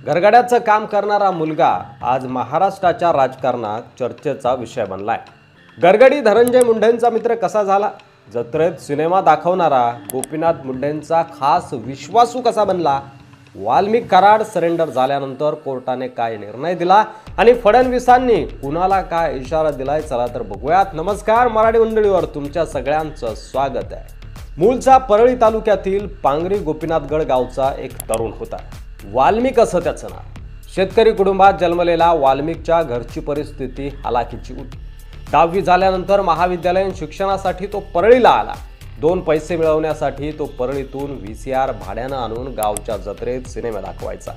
घरगड्याचं काम करणारा मुलगा आज महाराष्ट्राच्या राजकारणात चर्चेचा विषय बनलाय। गरगडी धनंजय मुंडेंचा मित्र कसा झाला? जत्रेत सिनेमा दाखवणारा गोपीनाथ मुंडेंचा खास विश्वासू कसा बनला? वाल्मिक कराड सरेंडर झाल्यानंतर कोर्टाने काय निर्णय दिला आणि फडणवीसांनी कुणाला काय इशारा दिलाय? चला तर बघूयात। नमस्कार, मराठी मंडळीवर तुमच्या सगळ्यांचं स्वागत आहे। मूळचा परळी तालुक्यातील पांगरी गोपीनाथगड गावचा एक तरुण होता। वाल्मिक असं त्याचं नाव। शेतकरी कुटुंबात जन्मलेला वाल्मिकच्या घरची परिस्थिती हालाकीची होती। 10वी झाल्यानंतर महाविद्यालयीन शिक्षणासाठी तो परळीला आला। 2 पैसे मिळवण्यासाठी तो परळीतून VCR भाड्यानं आणून गावच्या जत्रेत सिनेमा दाखवायचा।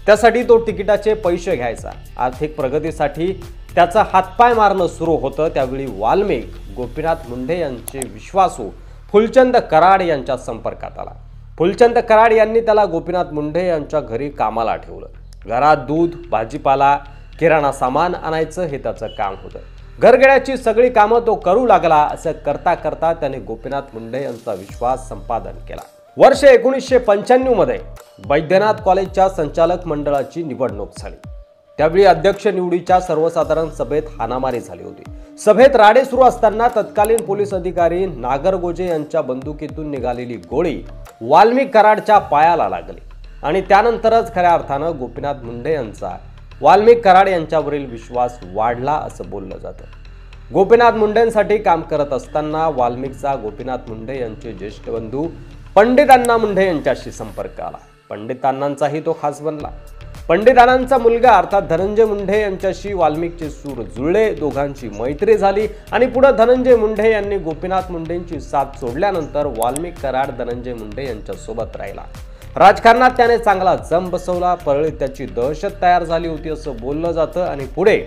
त्यासाठी तो तिकिटाचे पैसे घ्यायचा। आर्थिक प्रगतीसाठी त्याचा हातपाय मारणं सुरू होतं। त्यावेळी वाल्मिक गोपीनाथ मुंडे यांचे विश्वासू फुलचंद कराड यांच्या संपर्कात आला। फुलचंद कराड यांनी त्याला गोपीनाथ मुंडे यांच्या घरी कामाला ठेवलं। घरात दूध, भाजीपाला, किराणा सामान आणायचं हे त्याचं काम होतं। घरगड्याची सगळी कामं तो करू लागला। असं करता करता त्याने गोपीनाथ मुंडे यांचा विश्वास संपादन केला। वर्ष 1995 मध्ये बैद्यनाथ कॉलेजच्या संचालक मंडळाची निवडणूक झाली। त्यावेळी अध्यक्ष निवडीच्या सर्वसाधारण सभेत हाणामारी झाली होती। सभेत राडे सुरू असताना तत्कालीन पोलीस अधिकारी नागरगोजे यांच्या बंदुकीतून निघालेली गोळी वाल्मिक कराडच्या पायाला लागली आणि त्यानंतरच खऱ्या अर्थानं गोपीनाथ मुंडे यांचा वाल्मिक कराड यांच्यावरील विश्वास वाढला असं बोललं जातं। गोपीनाथ मुंडेंसाठी काम करत असताना वाल्मिकचा गोपीनाथ मुंडे यांचे ज्येष्ठ बंधू पंडित अण्णा मुंडे यांच्याशी संपर्क आला। पंडित अण्णांचाही तो खास बनला। पंडित अण्णांचा मुलगा अर्थात धनंजय मुंडे यांच्याशी वाल्मिकचे सूर जुळले। दोघांची मैत्री झाली आणि पुढे धनंजय मुंडे यांनी गोपीनाथ मुंडेंची साथ सोडल्यानंतर वाल्मिक कराड धनंजय मुंडे यांच्या सोबत राहिला। राजकारणात त्याने चांगला जम बसवला। परळीत त्याची दहशत तयार झाली होती असं बोललं जातं आणि पुढे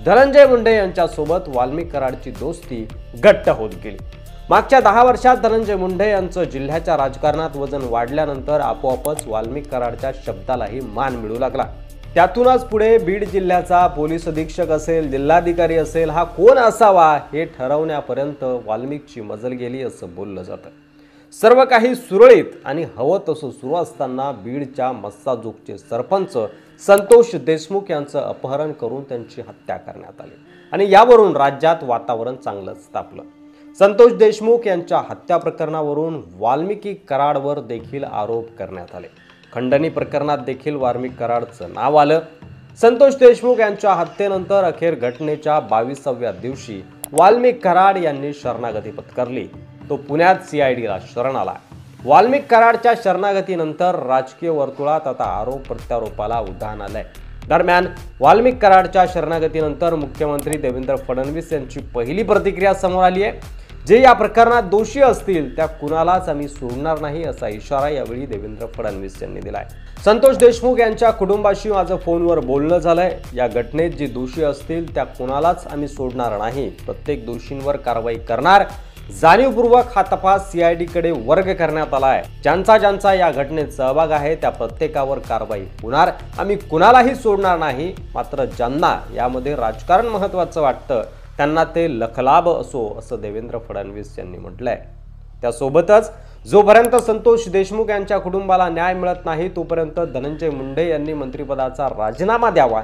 धनंजय मुंडे यांच्या सोबत वाल्मिक कराडची दोस्ती घट्ट होत गेली। मागच्या 10 वर्षात धनंजय मुंडे यांचं जिल्ह्याच्या राजकारणात वजन वाढल्यानंतर आपोआपच वाल्मिक कराडच्या शब्दालाही मान मिळू लागला। त्यातूनच पुढे बीड जिल्ह्याचा पोलीस अधीक्षक असेल, जिल्हाधिकारी असेल, हा कोण असावा हे ठरवण्यापर्यंत वाल्मिकची मजल गेली असं बोललं जातं। सर्व काही सुरळीत आणि हवं तसं सुरू असताना बीडच्या मस्साजोगचे सरपंच संतोष देशमुख यांचं अपहरण करून त्यांची हत्या करण्यात आली आणि यावरून राज्यात वातावरण चांगलंच तापलं। संतोष देशमुख यांच्या हत्या प्रकरणावरून वाल्मिकी कराडवर देखील आरोप करण्यात आले। खंडणी प्रकरणात देखील वाल्मिक कराडचं नाव आलं। संतोष देशमुख यांच्या हत्येनंतर अखेर घटनेच्या 22व्या दिवशी वाल्मिक कराड यांनी शरणागती पत्करली। तो पुण्यात CIDला शरण आला। वाल्मिक कराडच्या शरणागतीनंतर राजकीय वर्तुळात आता आरोप प्रत्यारोपाला उधाण आलंय। दरम्यान वाल्मिक कराडच्या शरणागतीनंतर मुख्यमंत्री देवेंद्र फडणवीस यांची पहिली प्रतिक्रिया समोर आली आहे। जे या प्रकरणात दोषी असतील त्या कुणालाच आम्ही सोडणार नाही असा इशारा यावेळी देवेंद्र फडणवीस यांनी दिलाय। संतोष देशमुख यांच्या कुटुंबाशी माझं फोनवर बोलणं झालंय। या घटनेत जे दोषी असतील त्या कुणालाच आम्ही सोडणार नाही। प्रत्येक दोषींवर कारवाई करणार। जाणीवपूर्वक हा तपास CID कडे वर्ग करण्यात आला आहे। ज्यांचा या घटनेत सहभाग आहे त्या प्रत्येकावर कारवाई होणार। आम्ही कुणालाही सोडणार नाही। मात्र ज्यांना यामध्ये राजकारण महत्त्वाचं वाटतं त्यांना ते लखलाभ असो असं देवेंद्र फडणवीस यांनी म्हटलंय। त्यासोबतच जोपर्यंत संतोष देशमुख यांच्या कुटुंबाला न्याय मिळत नाही तोपर्यंत धनंजय मुंडे यांनी मंत्रिपदाचा राजीनामा द्यावा।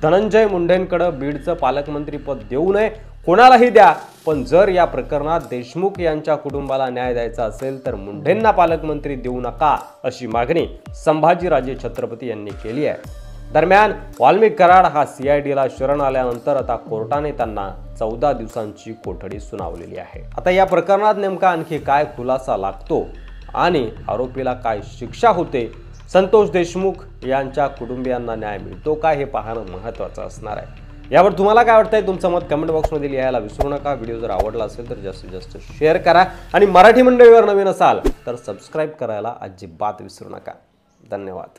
धनंजय मुंडेंकडे बीडचं पालकमंत्रीपद देऊ नये, कोणालाही द्या, पण जर या प्रकरणात देशमुख यांच्या कुटुंबाला न्याय द्यायचा असेल तर मुंडेंना पालकमंत्री देऊ नका अशी मागणी संभाजीराजे छत्रपती यांनी केली आहे। दरम्यान वाल्मिक कराड हा CIDला शरण आल्यानंतर आता कोर्टाने त्यांना 14 दिवसांची कोठडी सुनावलेली आहे। आता या प्रकरणात नेमका आणखी काय खुलासा लागतो आणि आरोपीला काय शिक्षा होते, संतोष देशमुख यांच्या कुटुंबियांना न्याय मिळतो का हे पाहणं महत्त्वाचं असणार आहे। यावर तुम्हाला काय वाटतंय तुमचं मत कमेंट बॉक्समध्ये लिहायला विसरू नका। व्हिडिओ जर आवडला असेल तर जास्तीत जास्त शेअर करा आणि मराठी मंडळीवर नवीन असाल तर सबस्क्राईब करायला अजिबात विसरू नका। धन्यवाद।